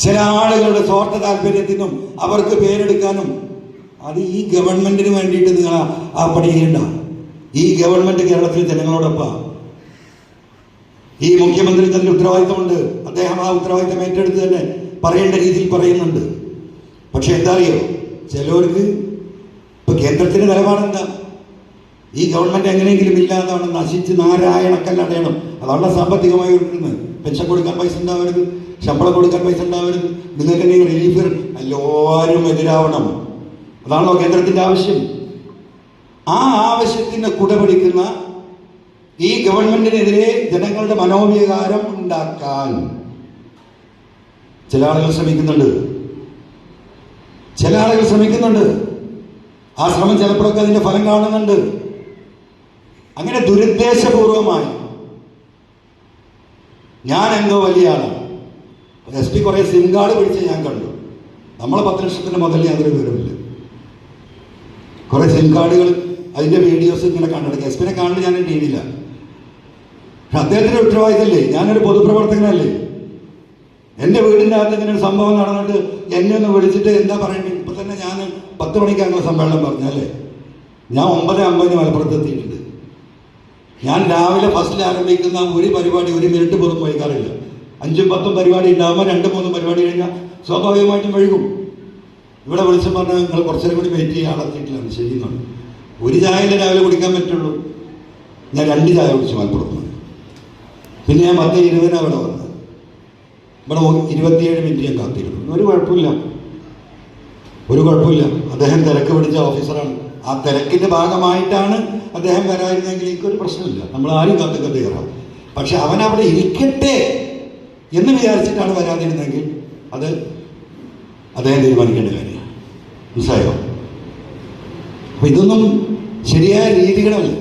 ചില ആളുകളുടെ സ്വാർത്ഥ താല്പര്യത്തിനും അവർക്ക് പേരെടുക്കാനും അത് ഈ ഗവൺമെന്റിന് വേണ്ടിയിട്ട് നിങ്ങൾ ആ പണി ചെയ്യണ്ട. ഈ ഗവൺമെന്റ് കേരളത്തിലെ ജനങ്ങളോടൊപ്പം. ഈ മുഖ്യമന്ത്രിക്ക് അതിന് ഉത്തരവാദിത്തമുണ്ട്. അദ്ദേഹം ആ ഉത്തരവാദിത്തം ഏറ്റെടുത്ത് തന്നെ പറയേണ്ട രീതിയിൽ പറയുന്നുണ്ട്. പക്ഷെ എന്താ അറിയോ, ചിലവർക്ക് ഇപ്പൊ കേന്ദ്രത്തിന്റെ നിലപാടെന്താ, ഈ ഗവൺമെന്റ് എങ്ങനെയെങ്കിലും ഇല്ലാതാണ്, നശിച്ച് നാരായണക്കല്ലടയണം. അതാണ് സാമ്പത്തികമായി കൊടുക്കുന്നത്. പെൻഷൻ കൊടുക്കാൻ പൈസ ഉണ്ടാവരുത്, ശമ്പളം കൊടുക്കാൻ പൈസ ഉണ്ടാവരുത്, നിങ്ങൾക്ക് എന്തെങ്കിലും റിലീഫ് എല്ലാവരും എതിരാവണം. അതാണല്ലോ കേന്ദ്രത്തിന്റെ ആവശ്യം. ആ ആവശ്യത്തിന് കുടപിടിക്കുന്ന ഈ ഗവൺമെന്റിനെതിരെ ജനങ്ങളുടെ മനോവികാരം ഉണ്ടാക്കാൻ ചില ആളുകൾ ശ്രമിക്കുന്നുണ്ട്. ആ ശ്രമം ചിലപ്പോഴൊക്കെ അതിന്റെ ഫലം കാണുന്നുണ്ട്. അങ്ങനെ ദുരുദ്ദേശപൂർവമായി ഞാൻ എന്തോ വലിയ ആളാണ്. SP കുറെ സിം കാർഡ് പിടിച്ച് ഞാൻ കണ്ടു. നമ്മളെ 10 ലക്ഷത്തിന് മുതൽ യാതൊരു വിവരമില്ല. കുറെ സിം കാർഡുകൾ അതിന്റെ വീഡിയോസ് ഇങ്ങനെ കണ്ടെടുക്കുക. SP കാണുന്നത് ഞാൻ ടിവിയില്ല. പക്ഷെ അദ്ദേഹത്തിന്റെ ഉത്തരവാദിത്തമല്ലേ, ഞാനൊരു പൊതുപ്രവർത്തകനല്ലേ. എൻ്റെ വീടിൻ്റെ അകത്ത് ഇങ്ങനെ ഒരു സംഭവം നടന്നിട്ട് എന്നെ ഒന്ന് വിളിച്ചിട്ട് എന്താ പറയേണ്ടത്? ഇപ്പൊ തന്നെ ഞാൻ 10 മണിക്കാണ് സമ്മേളനം പറഞ്ഞല്ലേ, ഞാൻ 9:50 മലപ്പുറത്ത് എത്തിയിട്ടുണ്ട്. ഞാൻ രാവിലെ ഫസ്റ്റിൽ ആരംഭിക്കുന്ന ഒരു പരിപാടി 1 മിനിറ്റ് പോലും വൈകാറില്ല. 5ഉം 10ഉം പരിപാടി ഉണ്ടാകുമ്പോൾ 2-3 പരിപാടി കഴിഞ്ഞാൽ സ്വാഭാവികമായിട്ടും വൈകും. ഇവിടെ വിളിച്ചു പറഞ്ഞാൽ നിങ്ങൾ കുറച്ചേരം കൂടി വെയിറ്റ് ചെയ്യാൻ എത്തിയിട്ടില്ല. ശരിയെന്നാണ്. ഒരു ചായയിലെ രാവിലെ കുടിക്കാൻ പറ്റുള്ളൂ. ഞാൻ 2 ചായ കുടിച്ചു മലപ്പുറത്ത്. പിന്നെ ഞാൻ 10:20 അവിടെ വന്നത്. ഇവിടെ 27 മിനിറ്റ് ഞാൻ കാത്തിരുന്നു. ഒരു കുഴപ്പമില്ല. അദ്ദേഹം തിരക്ക് പിടിച്ച ഓഫീസറാണ്. ആ തിരക്കിന്റെ ഭാഗമായിട്ടാണ് അദ്ദേഹം വരായിരുന്നെങ്കിൽ എനിക്കൊരു പ്രശ്നമില്ല. നമ്മൾ ആരും കാത്തൊക്കെ കയറാം. പക്ഷെ അവൻ അവിടെ ഇരിക്കട്ടെ എന്ന് വിചാരിച്ചിട്ടാണ് വരാതിരുന്നെങ്കിൽ അത് അദ്ദേഹം തീരുമാനിക്കേണ്ട കാര്യമാണ്. മനസ്സിലായോ? അപ്പൊ ഇതൊന്നും ശരിയായ രീതികളല്ല.